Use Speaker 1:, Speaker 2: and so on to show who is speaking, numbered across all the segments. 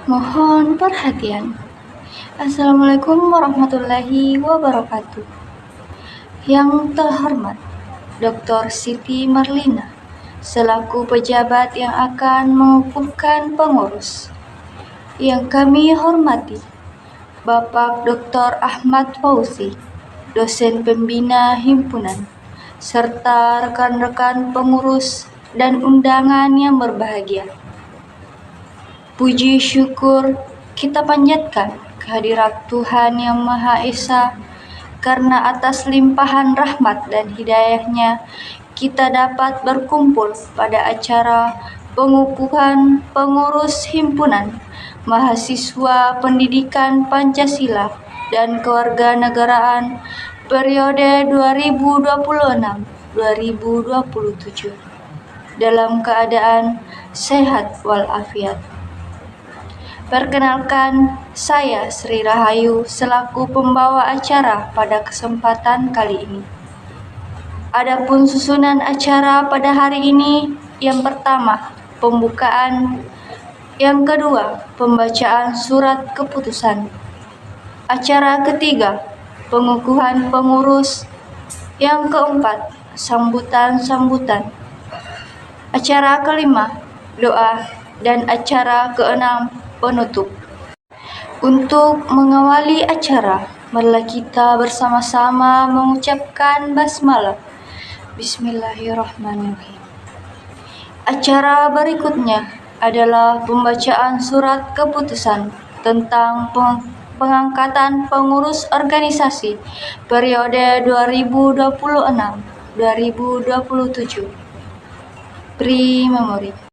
Speaker 1: Mohon perhatian. Assalamualaikum warahmatullahi wabarakatuh. Yang terhormat Dr. Siti Marlina, selaku pejabat yang akan mengukuhkan pengurus. Yang kami hormati Bapak Dr. Ahmad Fauzi, dosen pembina himpunan, serta rekan-rekan pengurus dan undangan yang berbahagia. Puji syukur kita panjatkan kehadirat Tuhan Yang Maha Esa, karena atas limpahan rahmat dan hidayahnya kita dapat berkumpul pada acara pengukuhan pengurus himpunan mahasiswa pendidikan Pancasila dan kewarganegaraan periode 2026-2027 dalam keadaan sehat walafiat. Perkenalkan, saya Sri Rahayu selaku pembawa acara pada kesempatan kali ini. Adapun susunan acara pada hari ini, yang pertama, pembukaan, yang kedua, pembacaan surat keputusan. Acara ketiga, pengukuhan pengurus. Yang keempat, sambutan-sambutan. Acara kelima, doa, dan acara keenam, penutup. Untuk mengawali acara, marilah kita bersama-sama mengucapkan basmalah. Bismillahirrahmanirrahim. Acara berikutnya adalah pembacaan surat keputusan tentang pengangkatan pengurus organisasi periode 2026-2027. Pri memori.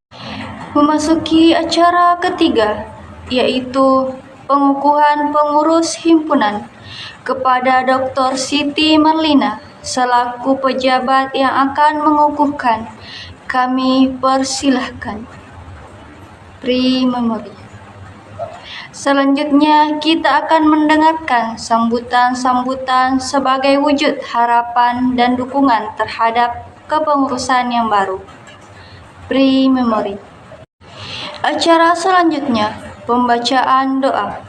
Speaker 1: Memasuki acara ketiga, yaitu pengukuhan pengurus himpunan kepada Dr. Siti Marlina selaku pejabat yang akan mengukuhkan. Kami persilahkan. Pri memori. Selanjutnya kita akan mendengarkan sambutan-sambutan sebagai wujud harapan dan dukungan terhadap kepengurusan yang baru. Pri memori. Acara selanjutnya, pembacaan doa.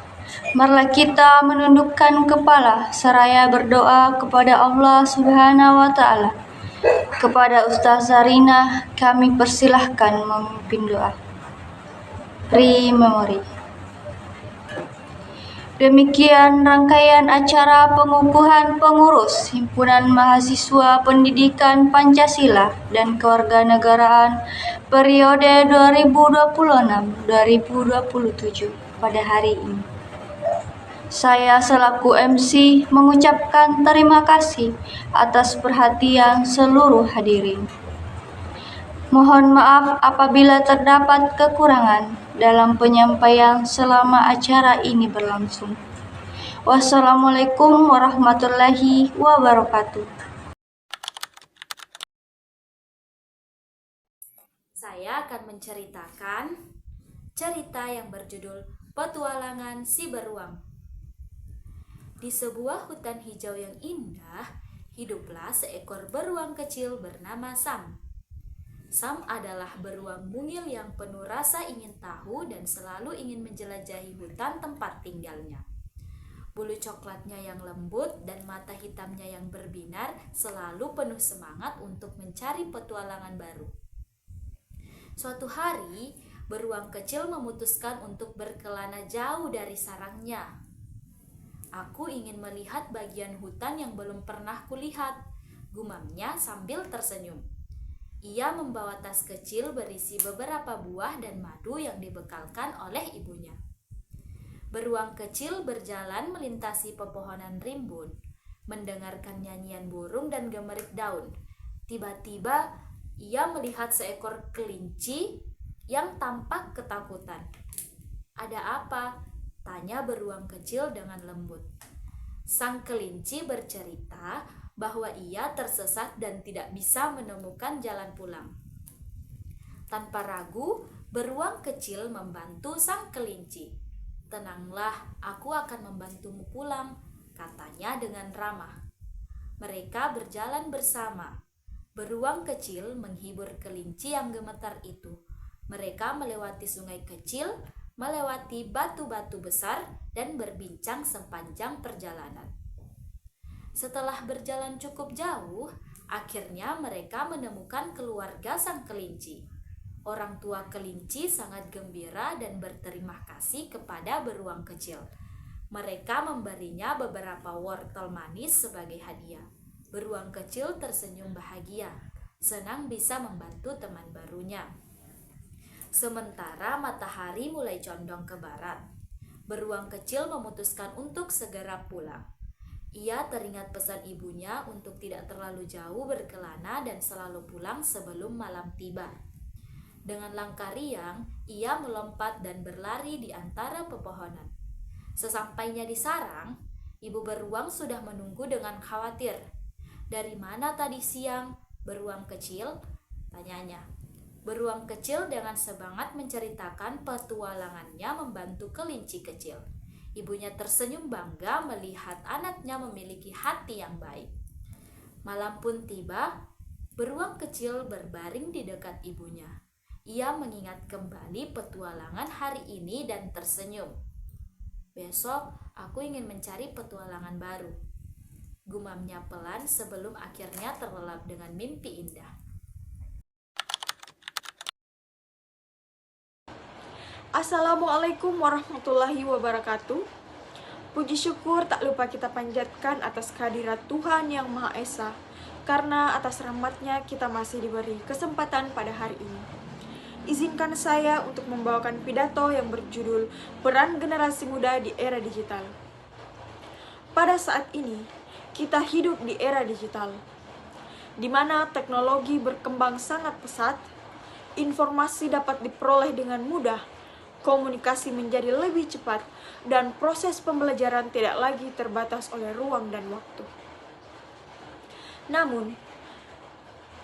Speaker 1: Marilah kita menundukkan kepala seraya berdoa kepada Allah Subhanahu wa Ta'ala. Kepada Ustaz Zarina, kami persilahkan memimpin doa. Pri memori. Demikian rangkaian acara pengukuhan pengurus Himpunan Mahasiswa Pendidikan Pancasila dan Kewarganegaraan periode 2026-2027 pada hari ini. Saya selaku MC mengucapkan terima kasih atas perhatian seluruh hadirin. Mohon maaf apabila terdapat kekurangan dalam penyampaian selama acara ini berlangsung. Wassalamualaikum warahmatullahi wabarakatuh.
Speaker 2: Saya akan menceritakan cerita yang berjudul Petualangan Si Beruang. Di sebuah hutan hijau yang indah, hiduplah seekor beruang kecil bernama Sam. Sam adalah beruang mungil yang penuh rasa ingin tahu dan selalu ingin menjelajahi hutan tempat tinggalnya. Bulu coklatnya yang lembut dan mata hitamnya yang berbinar selalu penuh semangat untuk mencari petualangan baru. Suatu hari, beruang kecil memutuskan untuk berkelana jauh dari sarangnya. Aku ingin melihat bagian hutan yang belum pernah kulihat, gumamnya sambil tersenyum. Ia membawa tas kecil berisi beberapa buah dan madu yang dibekalkan oleh ibunya. Beruang kecil berjalan melintasi pepohonan rimbun, mendengarkan nyanyian burung dan gemerik daun. Tiba-tiba, ia melihat seekor kelinci yang tampak ketakutan. "Ada apa?" tanya beruang kecil dengan lembut. Sang kelinci bercerita bahwa ia tersesat dan tidak bisa menemukan jalan pulang. Tanpa ragu, beruang kecil membantu sang kelinci. "Tenanglah, aku akan membantumu pulang," katanya dengan ramah. Mereka berjalan bersama. Beruang kecil menghibur kelinci yang gemetar itu. Mereka melewati sungai kecil, melewati batu-batu besar dan berbincang sepanjang perjalanan. Setelah berjalan cukup jauh, akhirnya mereka menemukan keluarga sang kelinci. Orang tua kelinci sangat gembira dan berterima kasih kepada beruang kecil. Mereka memberinya beberapa wortel manis sebagai hadiah. Beruang kecil tersenyum bahagia, senang bisa membantu teman barunya. Sementara matahari mulai condong ke barat, beruang kecil memutuskan untuk segera pulang. Ia teringat pesan ibunya untuk tidak terlalu jauh berkelana dan selalu pulang sebelum malam tiba. Dengan langkah riang, ia melompat dan berlari di antara pepohonan. Sesampainya di sarang, ibu beruang sudah menunggu dengan khawatir. "Dari mana tadi siang, beruang kecil?" tanyanya. Beruang kecil dengan semangat menceritakan petualangannya membantu kelinci kecil. Ibunya tersenyum bangga melihat anaknya memiliki hati yang baik. Malam pun tiba, beruang kecil berbaring di dekat ibunya. Ia mengingat kembali petualangan hari ini dan tersenyum. "Besok aku ingin mencari petualangan baru," gumamnya pelan sebelum akhirnya terlelap dengan mimpi indah.
Speaker 3: Assalamualaikum warahmatullahi wabarakatuh. Puji syukur tak lupa kita panjatkan atas kehadirat Tuhan Yang Maha Esa, karena atas rahmat-Nya kita masih diberi kesempatan pada hari ini. Izinkan saya untuk membawakan pidato yang berjudul Peran Generasi Muda di Era Digital. Pada saat ini, kita hidup di era digital, di mana teknologi berkembang sangat pesat, informasi dapat diperoleh dengan mudah, komunikasi menjadi lebih cepat, dan proses pembelajaran tidak lagi terbatas oleh ruang dan waktu. Namun,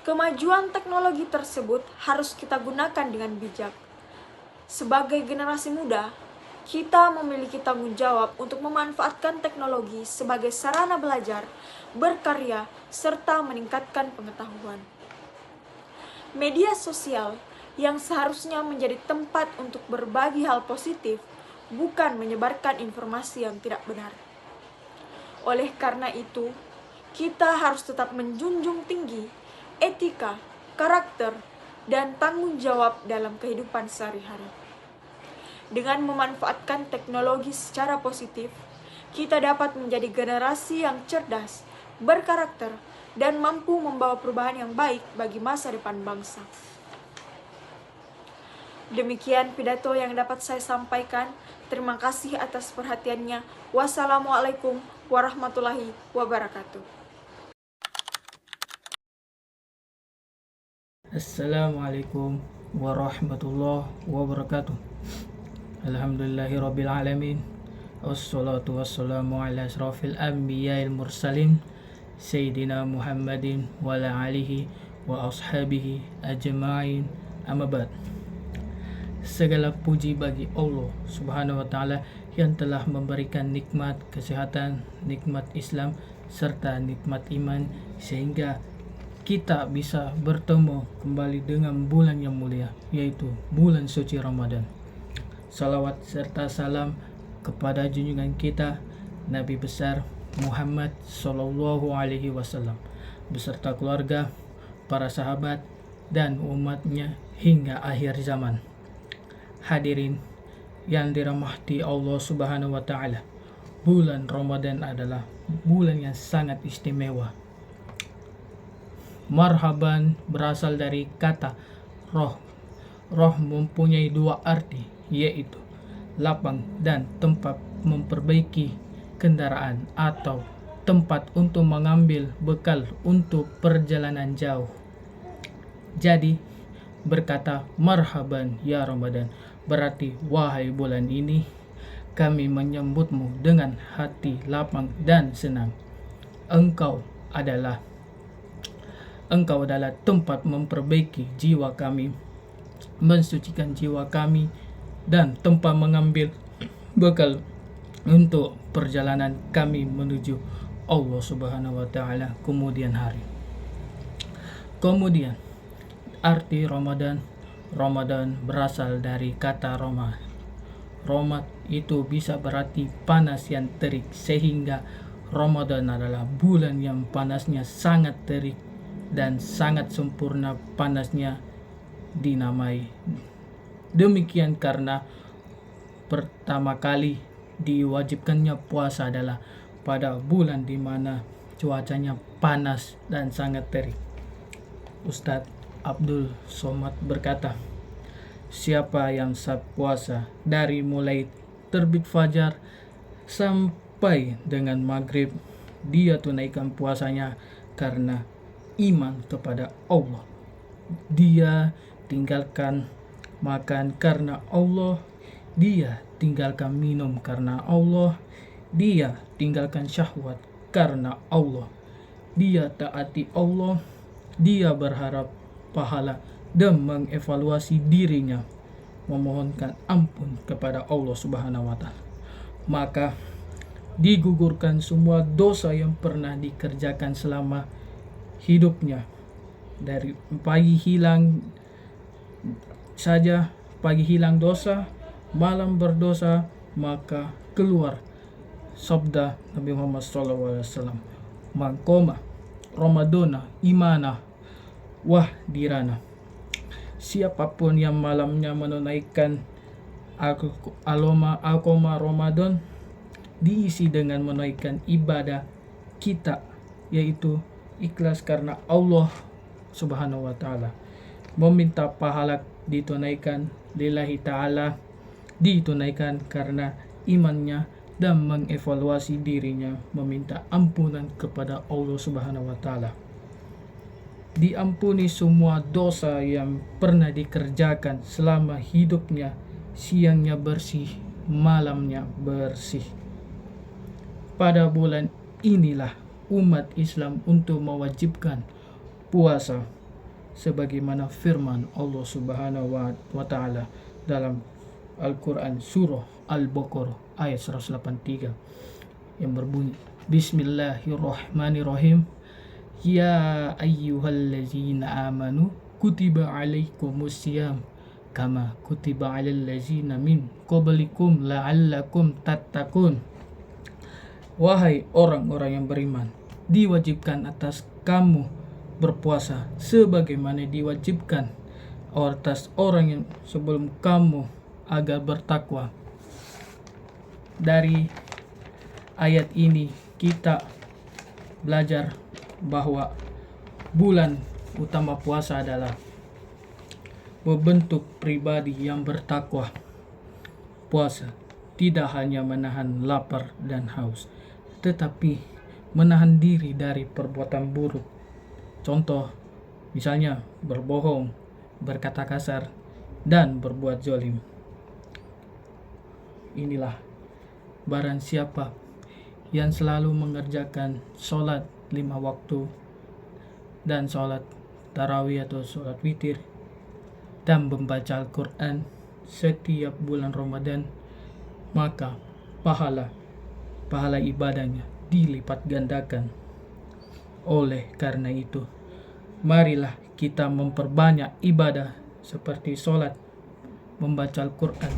Speaker 3: kemajuan teknologi tersebut harus kita gunakan dengan bijak. Sebagai generasi muda, kita memiliki tanggung jawab untuk memanfaatkan teknologi sebagai sarana belajar, berkarya, serta meningkatkan pengetahuan. Media sosial yang seharusnya menjadi tempat untuk berbagi hal positif, bukan menyebarkan informasi yang tidak benar. Oleh karena itu, kita harus tetap menjunjung tinggi etika, karakter, dan tanggung jawab dalam kehidupan sehari-hari. Dengan memanfaatkan teknologi secara positif, kita dapat menjadi generasi yang cerdas, berkarakter, dan mampu membawa perubahan yang baik bagi masa depan bangsa. Demikian pidato yang dapat saya sampaikan. Terima kasih atas perhatiannya. Wassalamualaikum warahmatullahi wabarakatuh.
Speaker 4: Assalamualaikum warahmatullahi wabarakatuh. Alhamdulillahirabbil alamin. Wassalatu wassalamu ala asrafil anbiya'il mursalin Sayyidina Muhammadin wa ala alihi wa ashabihi ajma'in. Amma ba'd. Segala puji bagi Allah Subhanahu wa taala yang telah memberikan nikmat kesehatan, nikmat Islam, serta nikmat iman, sehingga kita bisa bertemu kembali dengan bulan yang mulia, yaitu bulan suci Ramadan. Salawat serta salam kepada junjungan kita Nabi besar Muhammad sallallahu alaihi wasallam beserta keluarga, para sahabat, dan umatnya hingga akhir zaman. Hadirin yang dirahmati Allah Subhanahu wa taala, bulan Ramadan adalah bulan yang sangat istimewa. Marhaban berasal dari kata roh. Roh mempunyai dua arti, yaitu lapang dan tempat memperbaiki kendaraan atau tempat untuk mengambil bekal untuk perjalanan jauh. Jadi, berkata marhaban ya Ramadan berarti wahai bulan ini, kami menyambutmu dengan hati lapang dan senang. Engkau adalah tempat memperbaiki jiwa kami, mensucikan jiwa kami, dan tempat mengambil bekal untuk perjalanan kami menuju Allah Subhanahu wa taala kemudian hari. Kemudian arti Ramadan berasal dari kata Roma. Romad itu bisa berarti panas yang terik, sehingga Ramadan adalah bulan yang panasnya sangat terik dan sangat sempurna panasnya dinamai demikian karena pertama kali diwajibkannya puasa adalah pada bulan di mana cuacanya panas dan sangat terik. Ustadz Abdul Somad berkata, siapa yang saat puasa dari mulai terbit fajar sampai dengan maghrib, dia tunaikan puasanya karena iman kepada Allah. Dia tinggalkan makan karena Allah, dia tinggalkan minum karena Allah, dia tinggalkan syahwat karena Allah, dia taati Allah, dia berharap pahala dan mengevaluasi dirinya, memohonkan ampun kepada Allah Subhanahu wa Ta'ala. Maka digugurkan semua dosa yang pernah dikerjakan selama hidupnya. Dari pagi hilang saja, pagi hilang dosa, malam berdosa, maka keluar sabda Nabi Muhammad SAW, "Man qoma Ramadana imana wah dirana." Siapapun yang malamnya menunaikan aloma Ramadan diisi dengan menunaikan ibadah kita, yaitu ikhlas karena Allah Subhanahu wa Ta'ala, meminta pahala ditunaikan lillahi ta'ala, ditunaikan karena imannya, dan mengevaluasi dirinya, meminta ampunan kepada Allah Subhanahu wa Ta'ala. Diampuni semua dosa yang pernah dikerjakan selama hidupnya, siangnya bersih, malamnya bersih. Pada bulan inilah umat Islam untuk mewajibkan puasa sebagaimana firman Allah Subhanahu wa Ta'ala dalam Al-Quran surah Al-Baqarah ayat 183 yang berbunyi, Bismillahirrahmanirrahim. Ya ayyuhallazina amanu kutiba alaikumusiyam kama kutiba alal ladzina min qablikum la'allakum tattaqun. Wahai orang-orang yang beriman, diwajibkan atas kamu berpuasa sebagaimana diwajibkan atas orang yang sebelum kamu agar bertakwa. Dari ayat ini kita belajar bahwa bulan utama puasa adalah membentuk pribadi yang bertakwa. Puasa tidak hanya menahan lapar dan haus, tetapi menahan diri dari perbuatan buruk. Contoh, misalnya berbohong, berkata kasar, dan berbuat zalim. Inilah barang siapa yang selalu mengerjakan sholat 5 waktu dan sholat tarawih atau sholat witir dan membaca Al-Quran setiap bulan Ramadan, maka pahala ibadahnya dilipat gandakan. Oleh karena itu, marilah kita memperbanyak ibadah seperti sholat, membaca Al-Quran,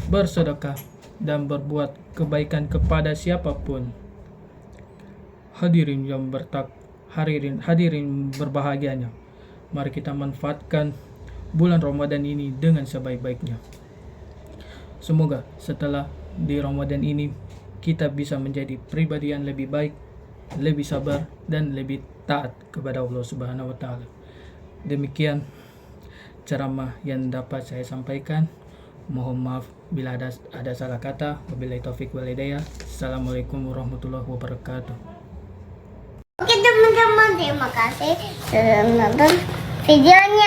Speaker 4: bersedekah, dan berbuat kebaikan kepada siapapun. Hadirin berbahagianya, mari kita manfaatkan bulan Ramadan ini dengan sebaik-baiknya. Semoga setelah di Ramadan ini kita bisa menjadi pribadi yang lebih baik, lebih sabar, dan lebih taat kepada Allah Subhanahu wa Ta'ala. Demikian ceramah yang dapat saya sampaikan. Mohon maaf bila ada salah kata. Wabillahi taufik wal hidayah. Assalamualaikum warahmatullahi wabarakatuh.
Speaker 5: Oke teman-teman, terima kasih sudah menonton videonya.